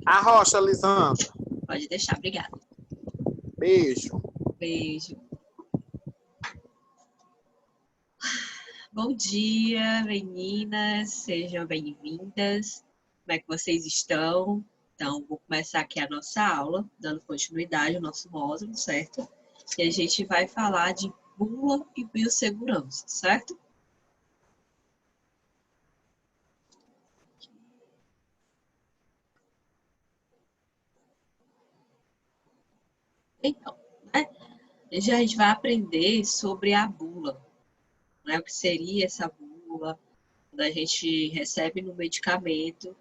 A rocha, Lisandra. Pode deixar, obrigada. Beijo. Beijo. Bom dia, meninas, sejam bem-vindas. Como é que vocês estão? Então, vou começar aqui a nossa aula, dando continuidade ao nosso módulo, certo? E a gente vai falar de bula e biossegurança, certo? Então, né? A gente vai aprender sobre a bula, né? O que seria essa bula? Quando a gente recebe no medicamento,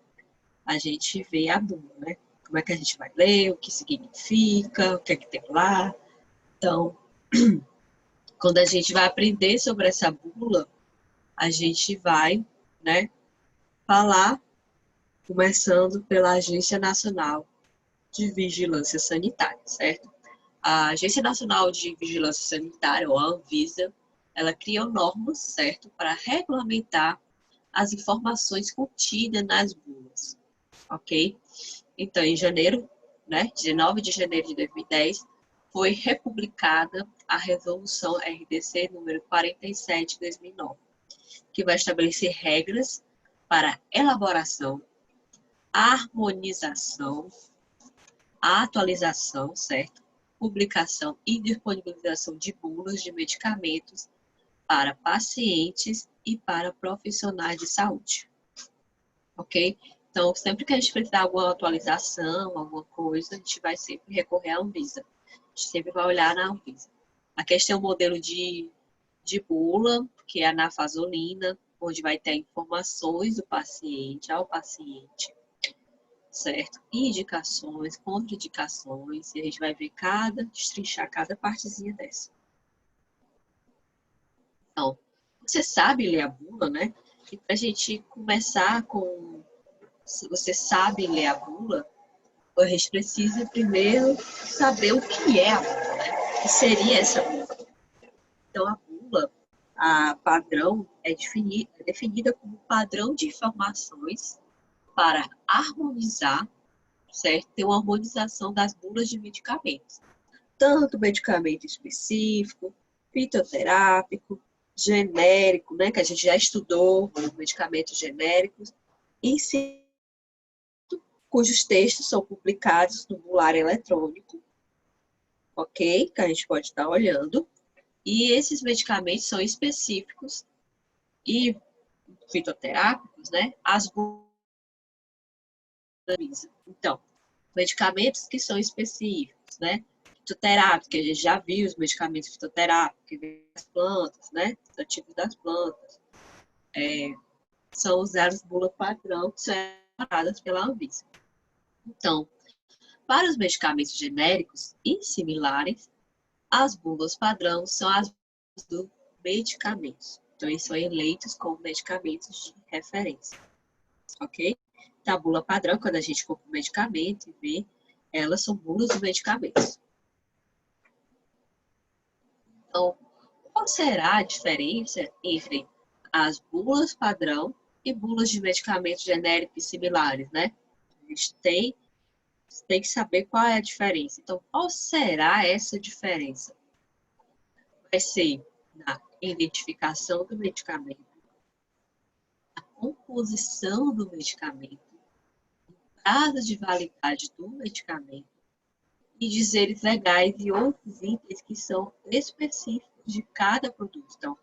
a gente vê a bula, né? Como é que a gente vai ler, o que significa, o que é que tem lá. Então, quando a gente vai aprender sobre essa bula, a gente vai, né, falar, começando pela Agência Nacional de Vigilância Sanitária, certo? A Agência Nacional de Vigilância Sanitária, ou a Anvisa, ela cria normas, certo, para regulamentar as informações contidas nas bulas, ok? Então, em janeiro, né, 19 de janeiro de 2010, foi republicada a Resolução RDC número 47 de 2009, que vai estabelecer regras para elaboração, harmonização, atualização, certo? Publicação e disponibilização de bulas de medicamentos para pacientes e para profissionais de saúde, ok? Então, sempre que a gente precisar de alguma atualização, alguma coisa, a gente vai sempre recorrer à Anvisa. A gente sempre vai olhar na Anvisa. Aqui a gente tem um modelo de bula, que é a nafazolina, onde vai ter informações do paciente ao paciente, certo? Indicações, contraindicações, e a gente vai ver destrinchar cada partezinha dessa. Então, você sabe ler a bula, né? E para a gente começar com, se você sabe ler a bula, a gente precisa primeiro saber o que é a bula, né? O que seria essa bula? Então, a bula, a padrão, é definida como padrão de informações para harmonizar, certo? Ter uma harmonização das bulas de medicamentos. Tanto medicamento específico, fitoterápico, genérico, né? Que a gente já estudou, medicamentos genéricos, e sim, cujos textos são publicados no bulário eletrônico, ok? Que a gente pode estar olhando. E esses medicamentos são específicos e fitoterápicos, né? As bulas. Então, medicamentos que são específicos, né? Fitoterápicos, que a gente já viu os medicamentos fitoterápicos, que vêm das plantas, né? Os ativos das plantas. São usados bula padrão, que são elaboradas pela Anvisa. Então, para os medicamentos genéricos e similares, as bulas padrão são as bulas do medicamentos. Então, eles são eleitos como medicamentos de referência. Ok? Então, a bula padrão, quando a gente compra um medicamento e vê, elas são bulas de medicamentos. Então, qual será a diferença entre as bulas padrão e bulas de medicamentos genéricos e similares, né? A gente tem que saber qual é a diferença. Então, qual será essa diferença? Vai ser na identificação do medicamento, a composição do medicamento, prazo de validade do medicamento e dizeres legais e outros itens que são específicos de cada produto. Então,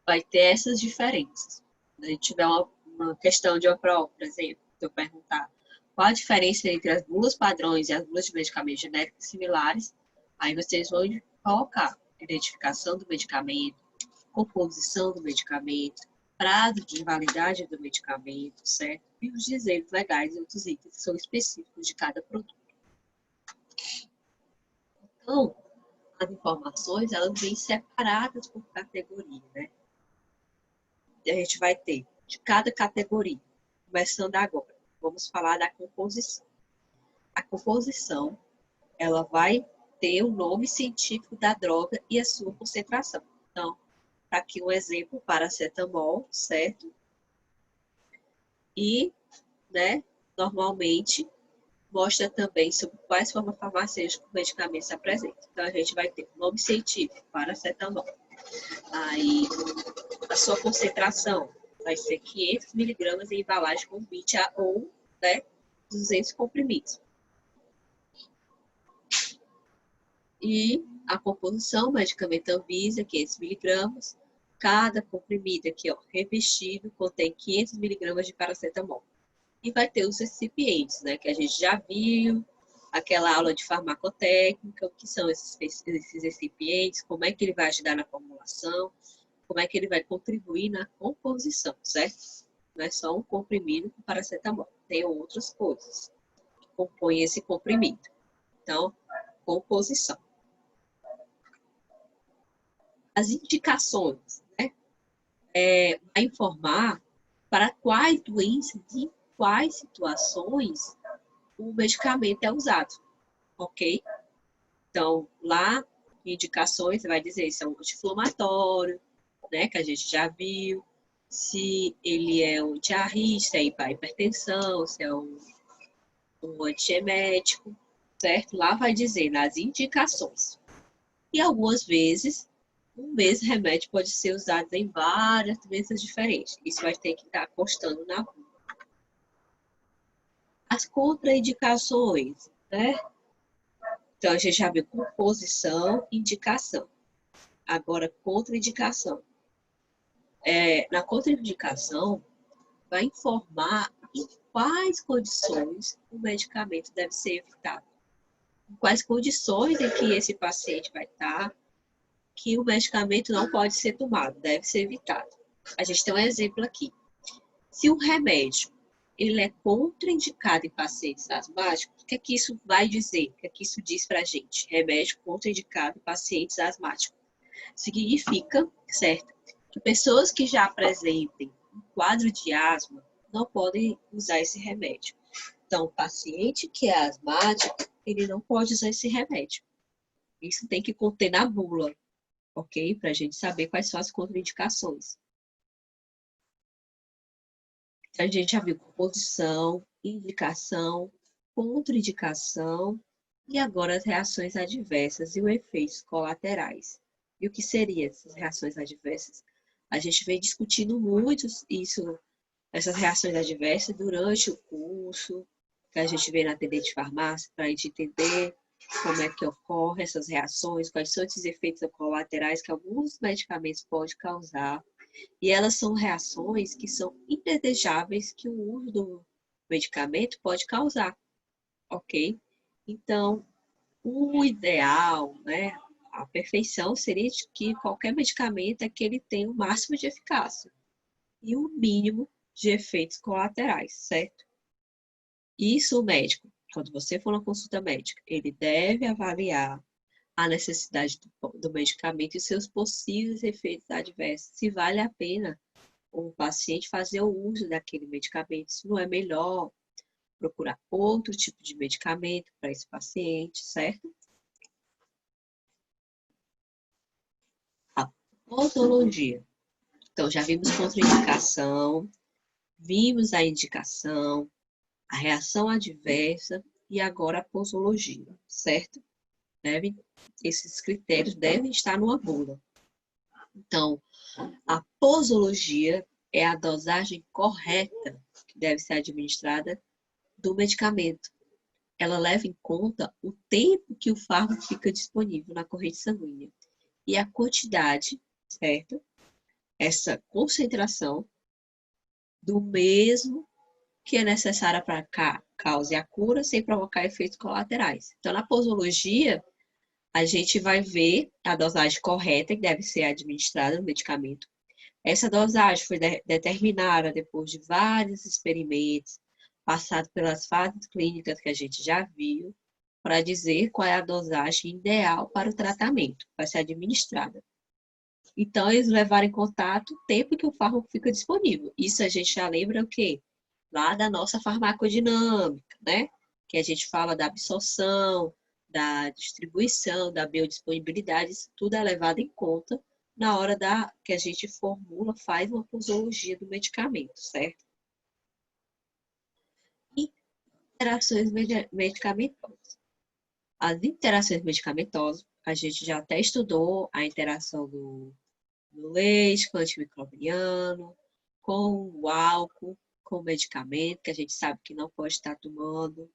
vai ter essas diferenças. Se a gente tiver uma questão de uma prova, por exemplo, se eu perguntar qual a diferença entre as bulas padrões e as bulas de medicamentos genéricos similares, aí vocês vão colocar identificação do medicamento, composição do medicamento, prazo de validade do medicamento, certo? E os dizeres legais e outros itens que são específicos de cada produto. Então, as informações, elas vêm separadas por categoria, né? E a gente vai ter de cada categoria. Começando agora, vamos falar da composição. A composição, ela vai ter o nome científico da droga e a sua concentração. Então, aqui um exemplo, paracetamol, certo? E, né, normalmente, mostra também sobre quais formas farmacêuticas o medicamento se apresenta. Então, a gente vai ter o nome científico, paracetamol. Aí, a sua concentração vai ser 500 miligramas em embalagem com 20 ou, né, 200 comprimidos. E a composição, medicamento Anvisa, 500 miligramas. Cada comprimido aqui, ó, revestido, contém 500 miligramas de paracetamol. E vai ter os recipientes, né, que a gente já viu, aquela aula de farmacotécnica, o que são esses recipientes, como é que ele vai ajudar na formulação, como é que ele vai contribuir na composição, certo? Não é só um comprimido com paracetamol, tem outras coisas que compõem esse comprimido. Então, composição. As indicações, né? Vai informar para quais doenças e quais situações o medicamento é usado, ok? Então, lá, indicações, vai dizer se é um anti-inflamatório, né, que a gente já viu, se ele é um diarrista, é para hipertensão, se é um antiemético, certo? Lá vai dizer nas indicações. E algumas vezes, o mesmo remédio pode ser usado em várias doenças diferentes. Isso vai ter que estar constando na bula. As contraindicações, né? Então, a gente já viu composição, indicação. Agora, contraindicação. Na contraindicação, vai informar em quais condições o medicamento deve ser evitado. Em quais condições em que esse paciente vai estar, que o medicamento não pode ser tomado, deve ser evitado. A gente tem um exemplo aqui. Se o remédio ele é contraindicado em pacientes asmáticos, o que é que isso vai dizer? O que é que isso diz para a gente? Remédio contraindicado em pacientes asmáticos. Significa, certo, que pessoas que já apresentem um quadro de asma não podem usar esse remédio. Então, o paciente que é asmático, ele não pode usar esse remédio. Isso tem que conter na bula, ok? Para a gente saber quais são as contraindicações. A gente já viu composição, indicação, contraindicação e agora as reações adversas e os efeitos colaterais. E o que seriam essas reações adversas? A gente vem discutindo muito isso, essas reações adversas durante o curso, que a gente vê na atendente de farmácia, para a gente entender como é que ocorrem essas reações, quais são esses efeitos colaterais que alguns medicamentos podem causar. E elas são reações que são indesejáveis que o uso do medicamento pode causar, ok? Então, o ideal, né, a perfeição seria que qualquer medicamento é que ele tenha o máximo de eficácia e o mínimo de efeitos colaterais, certo? Isso o médico, quando você for na consulta médica, ele deve avaliar a necessidade do medicamento e seus possíveis efeitos adversos, se vale a pena o paciente fazer o uso daquele medicamento, se não é melhor procurar outro tipo de medicamento para esse paciente, certo? A posologia. Então, já vimos contraindicação, vimos a indicação, a reação adversa e agora a posologia, certo? Esses critérios devem estar numa bula. Então, a posologia é a dosagem correta que deve ser administrada do medicamento. Ela leva em conta o tempo que o fármaco fica disponível na corrente sanguínea e a quantidade, certo? Essa concentração do mesmo que é necessária para cause a cura sem provocar efeitos colaterais. Então, na posologia, a gente vai ver a dosagem correta que deve ser administrada no medicamento. Essa dosagem foi determinada depois de vários experimentos, passado pelas fases clínicas que a gente já viu, para dizer qual é a dosagem ideal para o tratamento, vai ser administrada. Então, eles levaram em contato o tempo que o fármaco fica disponível. Isso a gente já lembra o quê? Lá da nossa farmacodinâmica, né? Que a gente fala da absorção, da distribuição, da biodisponibilidade, isso tudo é levado em conta na hora que a gente formula, faz uma posologia do medicamento, certo? E Interações medicamentosas. As interações medicamentosas, a gente já até estudou a interação do leite com o antimicrobiano, com o álcool, com o medicamento, que a gente sabe que não pode estar tomando,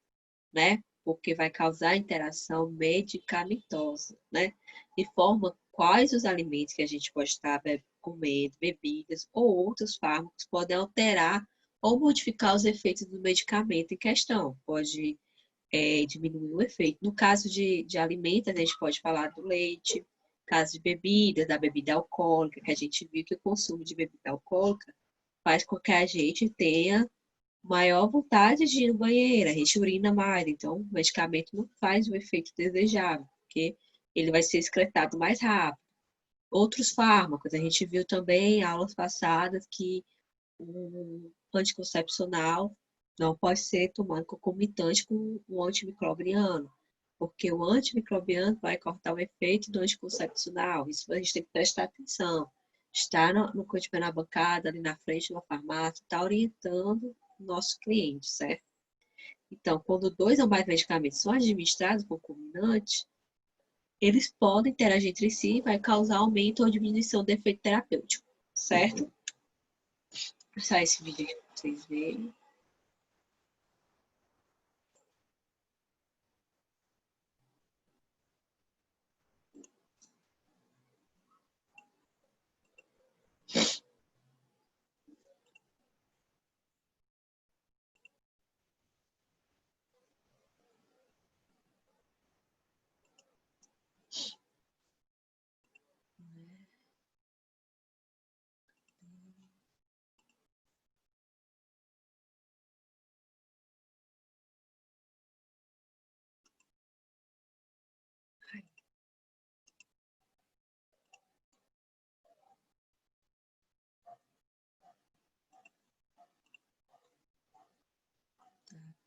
né? Porque vai causar interação medicamentosa, né? Informa quais os alimentos que a gente pode estar comendo, bebidas ou outros fármacos podem alterar ou modificar os efeitos do medicamento em questão. Pode diminuir o efeito. No caso de alimentos, a gente pode falar do leite, caso de bebida, da bebida alcoólica, que a gente viu que o consumo de bebida alcoólica faz com que a gente tenha maior vontade de ir no banheiro, a gente urina mais, então o medicamento não faz o efeito desejável, porque ele vai ser excretado mais rápido. Outros fármacos, a gente viu também em aulas passadas que o anticoncepcional não pode ser tomado concomitante com o antimicrobiano, porque o antimicrobiano vai cortar o efeito do anticoncepcional. Isso a gente tem que prestar atenção. Estar no que estiver na bancada, ali na frente de uma farmácia, está orientando o nosso cliente, certo? Então, quando dois ou mais medicamentos são administrados concomitantes, eles podem interagir entre si e vai causar aumento ou diminuição do efeito terapêutico, certo? Vou passar esse vídeo aqui para vocês verem.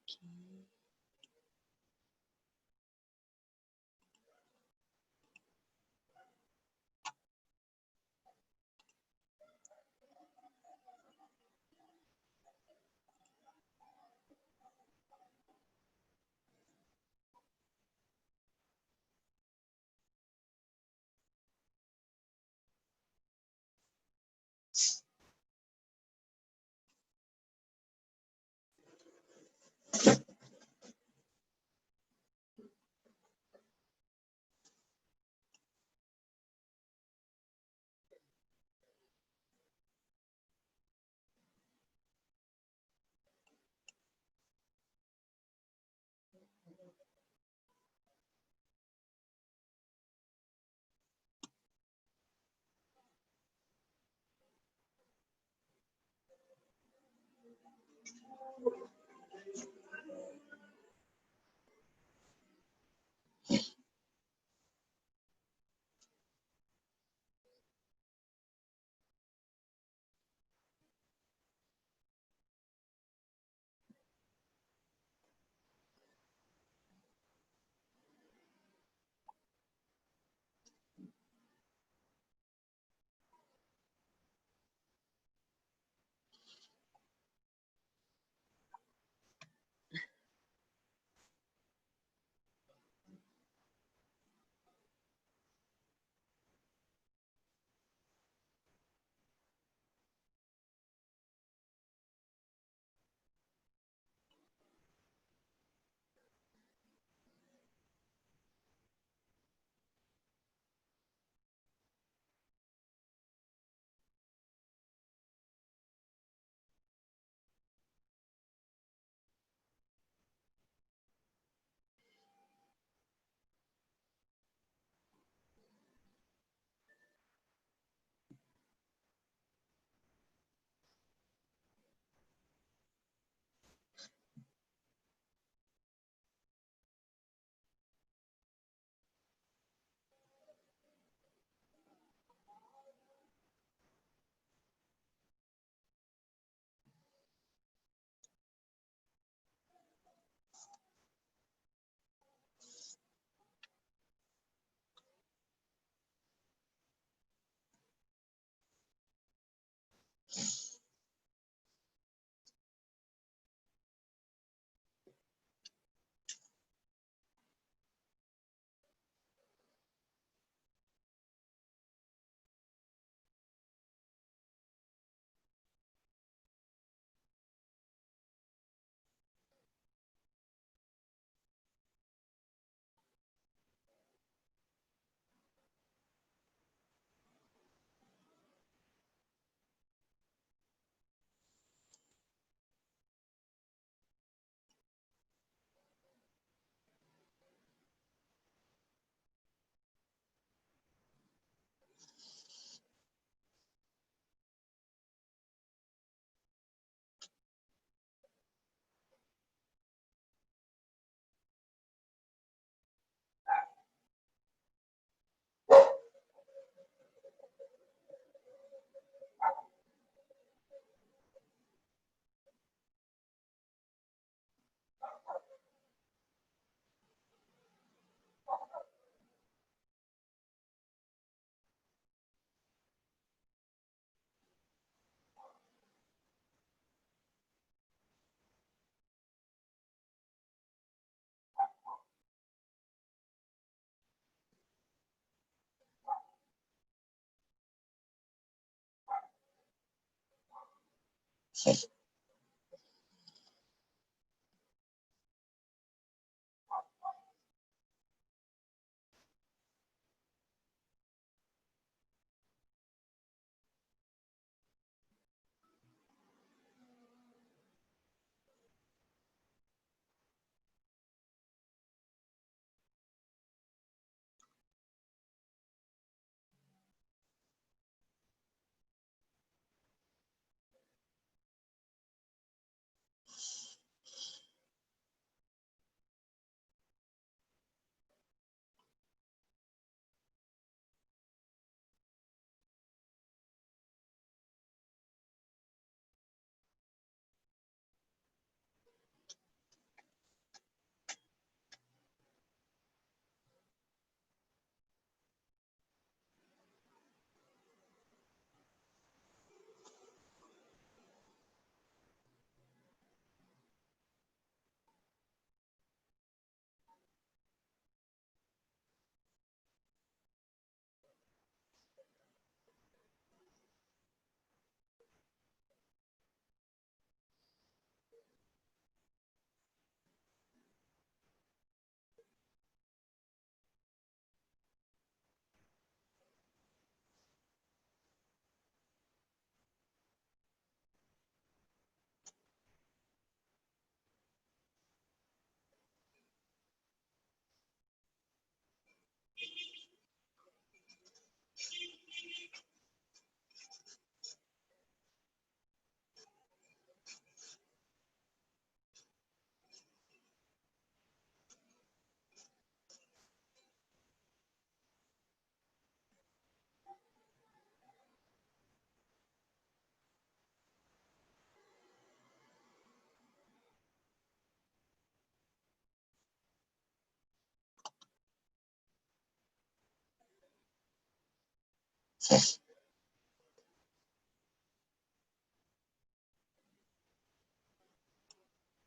Aqui.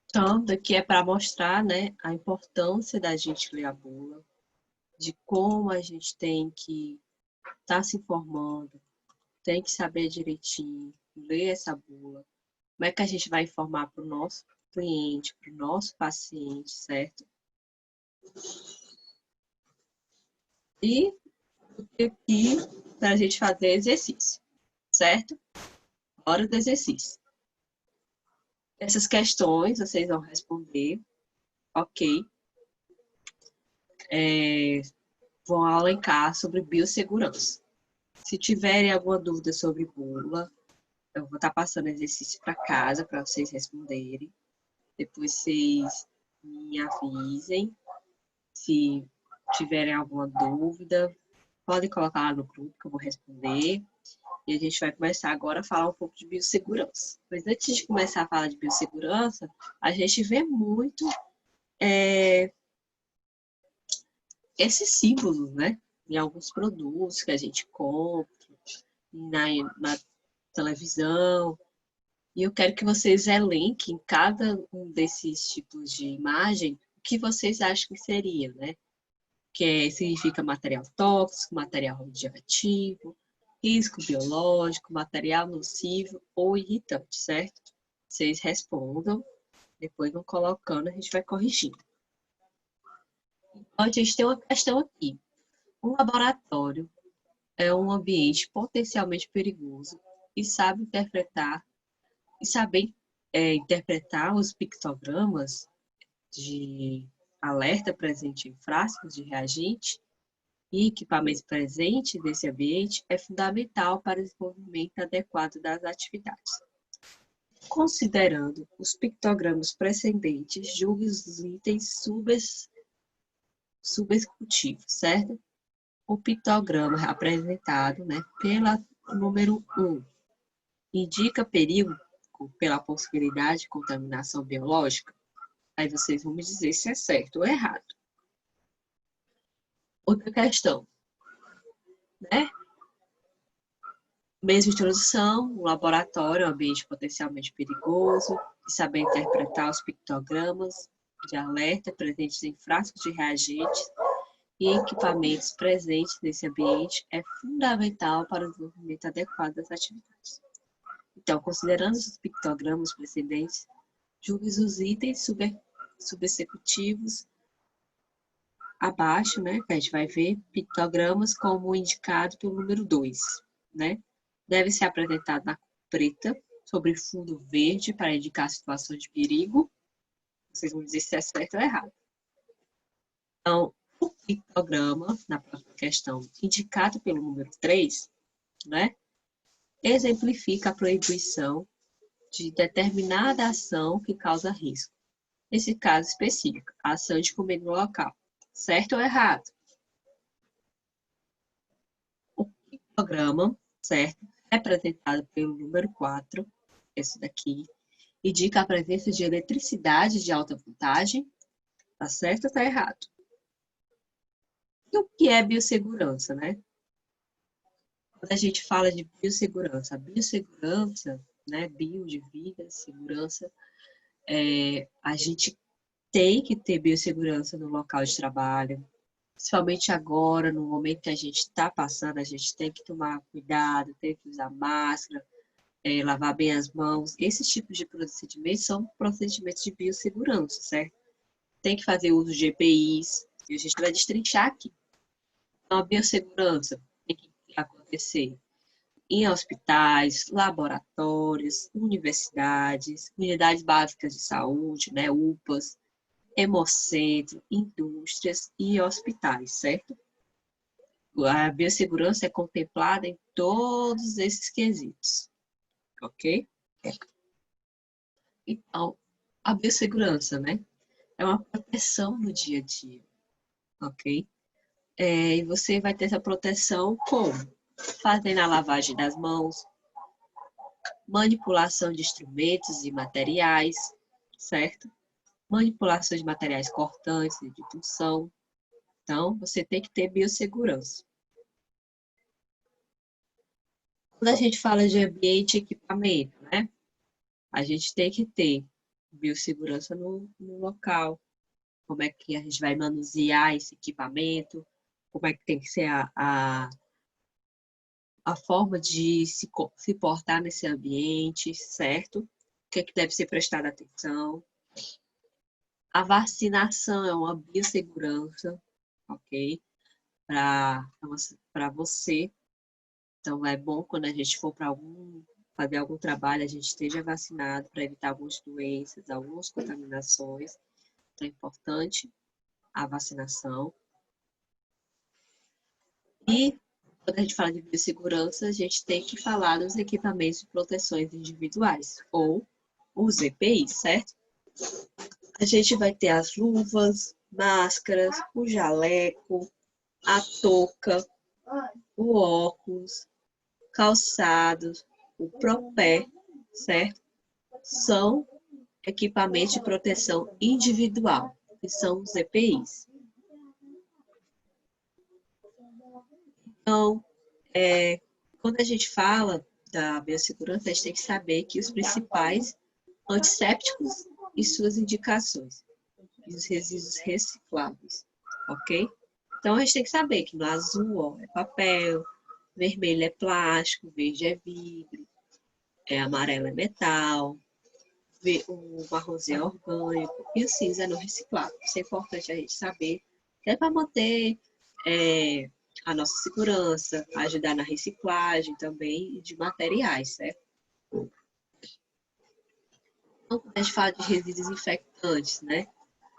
Então, daqui é para mostrar, né, a importância da gente ler a bula, de como a gente tem que estar se informando, tem que saber direitinho, ler essa bula. Como é que a gente vai informar para o nosso cliente, para o nosso paciente, certo? E aqui para a gente fazer exercício, certo? Hora do exercício. Essas questões vocês vão responder, ok? Vão alencar sobre biossegurança. Se tiverem alguma dúvida sobre bula, eu vou estar passando exercício para casa para vocês responderem. Depois vocês me avisem. Se tiverem alguma dúvida, podem colocar lá no grupo que eu vou responder. E a gente vai começar agora a falar um pouco de biossegurança. Mas antes de começar a falar de biossegurança, a gente vê muito esses símbolos, né? Em alguns produtos que a gente compra, na televisão. E eu quero que vocês elenquem cada um desses tipos de imagem o que vocês acham que seria, né? Significa material tóxico, material radioativo, risco biológico, material nocivo ou irritante, certo? Vocês respondam, depois vão colocando, a gente vai corrigindo. Então, a gente tem uma questão aqui. Um laboratório é um ambiente potencialmente perigoso e sabe interpretar interpretar os pictogramas de alerta presente em frascos de reagente e equipamentos presentes nesse ambiente é fundamental para o desenvolvimento adequado das atividades. Considerando os pictogramas precedentes, julgue os itens subexecutivos, certo? O pictograma apresentado, né, pela número 1 indica perigo pela possibilidade de contaminação biológica. Aí vocês vão me dizer se é certo ou errado. Outra questão, né? Mesma introdução, o laboratório é um ambiente potencialmente perigoso, e saber interpretar os pictogramas de alerta presentes em frascos de reagentes e equipamentos presentes nesse ambiente é fundamental para o desenvolvimento adequado das atividades. Então, considerando os pictogramas precedentes, julgue os itens subsecutivos abaixo, né? Que a gente vai ver pictogramas como indicado pelo número 2, né? Deve ser apresentado na cor preta, sobre fundo verde, para indicar situações de perigo. Vocês vão dizer se é certo ou errado. Então, o pictograma, na próxima questão, indicado pelo número 3, né? Exemplifica a proibição de determinada ação que causa risco. Nesse caso específico, a ação de comer no local. Certo ou errado? O pictograma, certo, representado pelo número 4, esse daqui, indica a presença de eletricidade de alta voltagem. Tá certo ou tá errado? E o que é biossegurança, né? Quando a gente fala de biossegurança, né, bio de vida, segurança, a gente tem que ter biossegurança no local de trabalho, principalmente agora, no momento que a gente está passando, a gente tem que tomar cuidado, tem que usar máscara, lavar bem as mãos. Esses tipos de procedimentos são procedimentos de biossegurança, certo? Tem que fazer uso de EPIs, e a gente vai destrinchar aqui. Então, a biossegurança tem que acontecer em hospitais, laboratórios, universidades, unidades básicas de saúde, né, UPAs, hemocentro, indústrias e hospitais, certo? A biossegurança é contemplada em todos esses quesitos, ok? Então, a biossegurança, né, é uma proteção no dia a dia, ok? E você vai ter essa proteção como? Fazendo a lavagem das mãos, manipulação de instrumentos e materiais, certo? Manipulação de materiais cortantes e de punção. Então, você tem que ter biossegurança. Quando a gente fala de ambiente e equipamento, né? A gente tem que ter biossegurança no local. Como é que a gente vai manusear esse equipamento, como é que tem que ser a forma de se portar nesse ambiente, certo? O que é que deve ser prestado atenção. A vacinação é uma biossegurança, ok? Para você. Então, é bom quando a gente for para fazer algum trabalho, a gente esteja vacinado para evitar algumas doenças, algumas contaminações. Então, é importante a vacinação. E, quando a gente fala de biossegurança, a gente tem que falar dos equipamentos de proteções individuais, ou os EPIs, certo? A gente vai ter as luvas, máscaras, o jaleco, a touca, o óculos, calçados, o propé, certo? São equipamentos de proteção individual, que são os EPIs. Então, quando a gente fala da biossegurança, a gente tem que saber que os principais antissépticos e suas indicações, e os resíduos recicláveis, ok? Então, a gente tem que saber que no azul, ó, é papel, vermelho é plástico, verde é vidro, amarelo é metal, o marronzinho é orgânico e o cinza é não reciclável. Isso é importante a gente saber, que é para manter a nossa segurança, ajudar na reciclagem também de materiais, certo? Então, quando a gente fala de resíduos infectantes, né?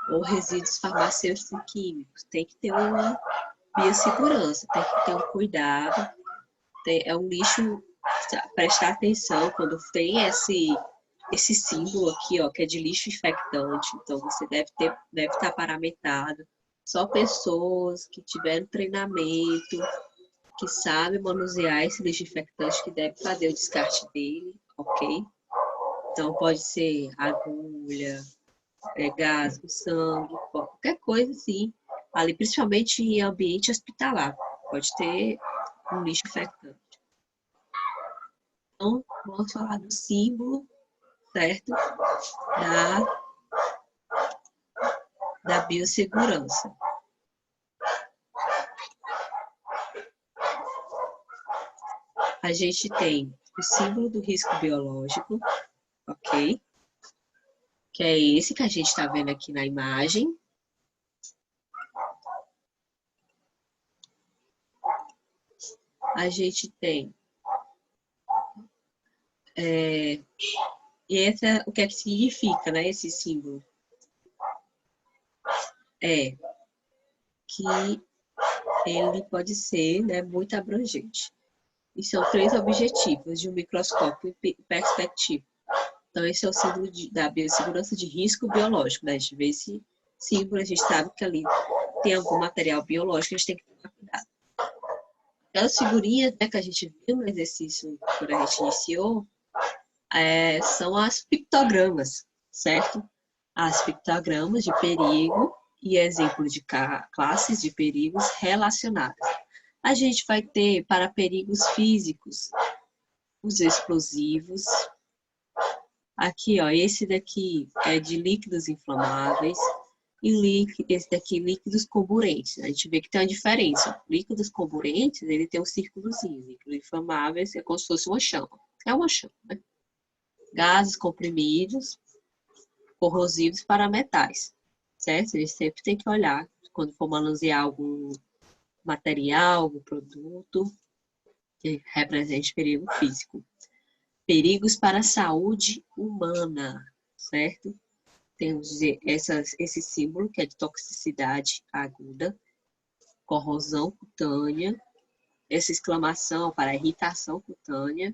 Ou resíduos farmacêuticos e químicos, tem que ter uma biossegurança, tem que ter um cuidado. É um lixo, prestar atenção quando tem esse símbolo aqui, ó, que é de lixo infectante. Então, você deve estar paramentado. Só pessoas que tiveram treinamento, que sabem manusear esse lixo infectante, que deve fazer o descarte dele, ok? Então, pode ser agulha, gás, sangue, qualquer coisa assim, ali, principalmente em ambiente hospitalar, pode ter um lixo infectante. Então, vamos falar do símbolo, certo? Da biossegurança. A gente tem o símbolo do risco biológico, ok? Que é esse que a gente está vendo aqui na imagem. A gente tem... e o que é que significa, né, esse símbolo? É que ele pode ser, né, muito abrangente. E são 3 objetivos de um microscópio perspectivo. Então, esse é o símbolo da biossegurança de risco biológico, né? A gente vê esse símbolo, a gente sabe que ali tem algum material biológico, a gente tem que tomar cuidado. Aquelas figurinhas, né, que a gente viu no exercício quando a gente iniciou, são as pictogramas, certo? As pictogramas de perigo e exemplo de classes de perigos relacionadas. A gente vai ter para perigos físicos, os explosivos. Aqui, ó, esse daqui é de líquidos inflamáveis e esse daqui líquidos comburentes. A gente vê que tem uma diferença. Líquidos comburentes, ele tem um círculozinho. Líquidos inflamáveis é como se fosse uma chama. É uma chama, né? Gases comprimidos, corrosivos para metais, certo? A gente sempre tem que olhar quando for manusear algum material, algum produto que represente perigo físico. Perigos para a saúde humana, certo? Temos esse símbolo que é de toxicidade aguda, corrosão cutânea, essa exclamação para irritação cutânea,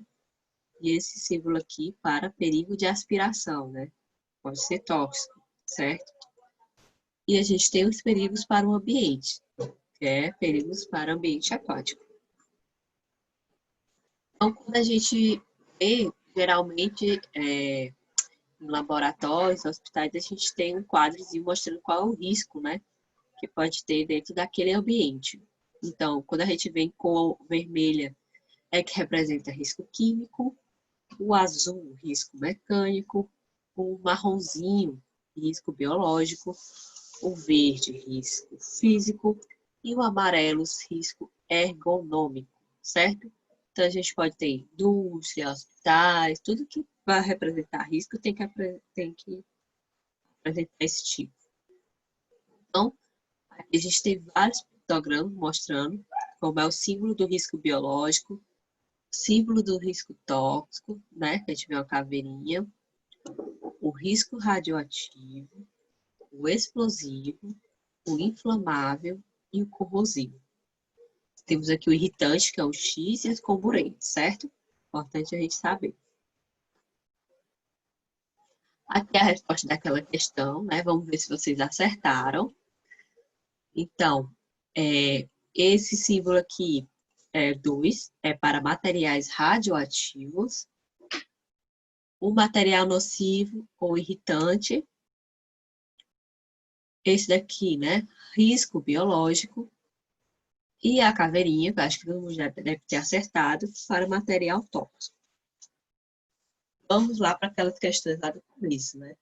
e esse símbolo aqui para perigo de aspiração, né? Pode ser tóxico, certo? E a gente tem os perigos para o ambiente, que é perigos para o ambiente aquático. Então, quando a gente vê, geralmente, em laboratórios, hospitais, a gente tem um quadrozinho mostrando qual é o risco, né, que pode ter dentro daquele ambiente. Então, quando a gente vê em cor vermelha, é que representa risco químico, o azul, risco mecânico, o marronzinho, risco biológico, o verde, risco físico, e o amarelo, risco ergonômico, certo? Então, a gente pode ter indústria, hospitais, tudo que vai representar risco tem que apresentar esse tipo. Então, aqui a gente tem vários pictogramas mostrando como é o símbolo do risco biológico, símbolo do risco tóxico, né? Que a gente vê uma caveirinha, o risco radioativo, o explosivo, o inflamável e o corrosivo. Temos aqui o irritante, que é o X, e os comburentes, certo? Importante a gente saber. Aqui é a resposta daquela questão, né? Vamos ver se vocês acertaram. Então, esse símbolo aqui, 2, é para materiais radioativos. O material nocivo ou irritante. Esse daqui, né? Risco biológico. E a caveirinha, que eu acho que todo mundo já deve ter acertado, para material tóxico. Vamos lá para aquelas questões lá do começo, né?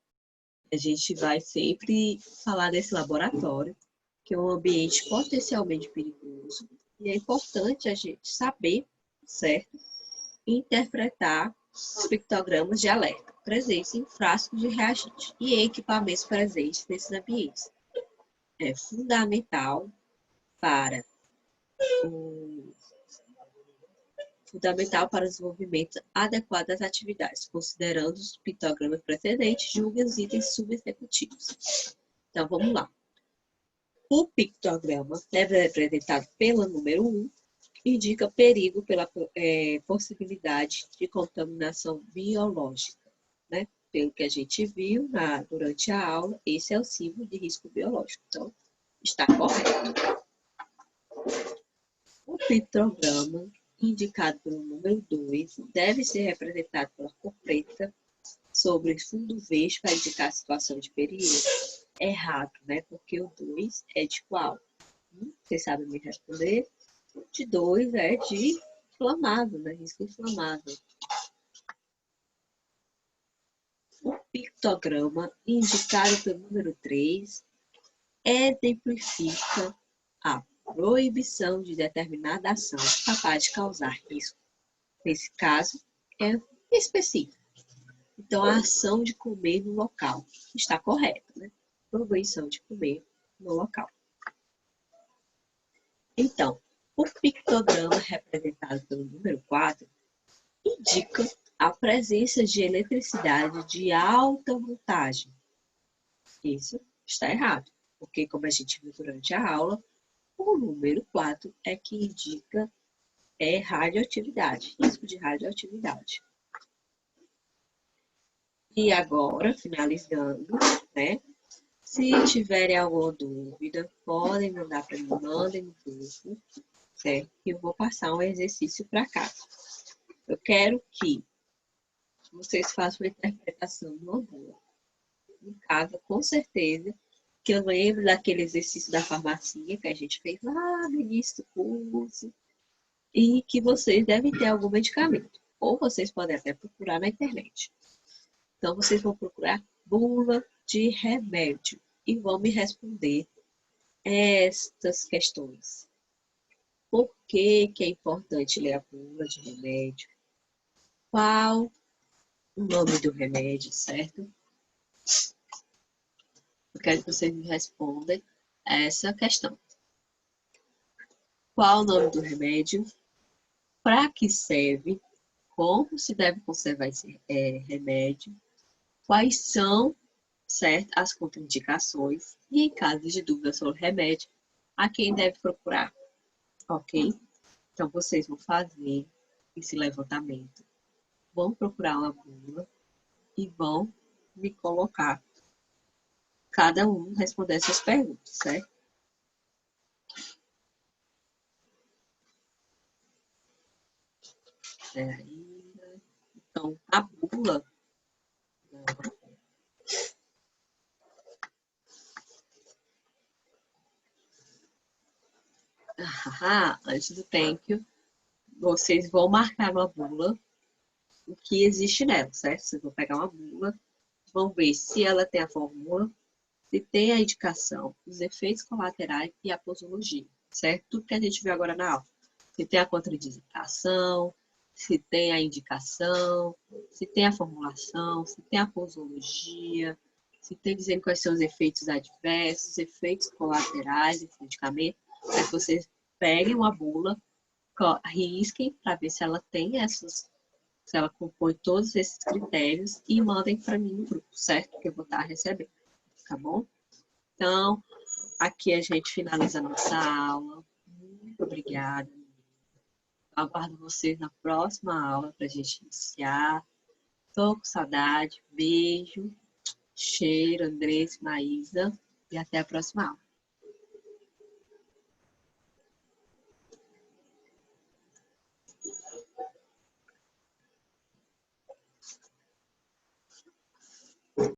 A gente vai sempre falar desse laboratório, que é um ambiente potencialmente perigoso, e é importante a gente saber, certo? Interpretar os pictogramas de alerta presentes em frascos de reagente e equipamentos presentes nesses ambientes. É fundamental para o desenvolvimento adequado das atividades, considerando os pictogramas precedentes, julga os itens subexecutivos. Então, vamos lá. O pictograma, representado pelo número 1, indica perigo pela possibilidade de contaminação biológica, né? Pelo que a gente viu durante a aula, esse é o símbolo de risco biológico. Então, está correto. O pictograma, indicado pelo número 2, deve ser representado pela cor preta sobre fundo verde para indicar a situação de perigo. Errado, né? Porque o 2 é de qual? Vocês sabem me responder? O de 2 é de inflamável, né? Risco inflamável. O pictograma, indicado pelo número 3, exemplifica a proibição de determinada ação capaz de causar risco. Nesse caso, é específica. Então, a ação de comer no local está correta, né? Proibição de comer no local. Então, o pictograma representado pelo número 4 indica a presença de eletricidade de alta voltagem. Isso está errado, porque como a gente viu durante a aula, o número 4 é que indica radioatividade, risco de radioatividade. E agora, finalizando, né? Se tiverem alguma dúvida, podem mandar para mim, mandem no grupo, certo? Que eu vou passar um exercício para casa. Eu quero que vocês façam uma interpretação de uma bula. Em casa, com certeza, que eu lembro daquele exercício da farmacia que a gente fez lá no início do curso, e que vocês devem ter algum medicamento. Ou vocês podem até procurar na internet. Então, vocês vão procurar bula de remédio e vão me responder estas questões. Por que que é importante ler a bula de remédio? Qual o nome do remédio, certo? Eu quero que vocês me respondam essa questão. Qual o nome do remédio? Para que serve? Como se deve conservar esse remédio? Quais são, certo, as contraindicações? E em caso de dúvida sobre o remédio, a quem deve procurar? Ok? Então, vocês vão fazer esse levantamento. Vão procurar uma bula e vão me colocar. Cada um responder essas perguntas, certo? Então, a bula... antes do thank you, vocês vão marcar uma bula, o que existe nela, certo? Vocês vão pegar uma bula, vão ver se ela tem a fórmula, se tem a indicação, os efeitos colaterais e a posologia, certo? Tudo que a gente viu agora na aula. Se tem a contraindicação, se tem a indicação, se tem a formulação, se tem a posologia, se tem dizendo quais são os efeitos adversos, efeitos colaterais desse medicamento, para que vocês peguem uma bula, risquem para ver se ela tem essas, se ela compõe todos esses critérios e mandem para mim no grupo, certo? Que eu vou estar recebendo, tá bom? Então, aqui a gente finaliza a nossa aula. Muito obrigada. Aguardo vocês na próxima aula para a gente iniciar. Tô com saudade. Beijo, cheiro, Andressa, Maísa. E até a próxima aula.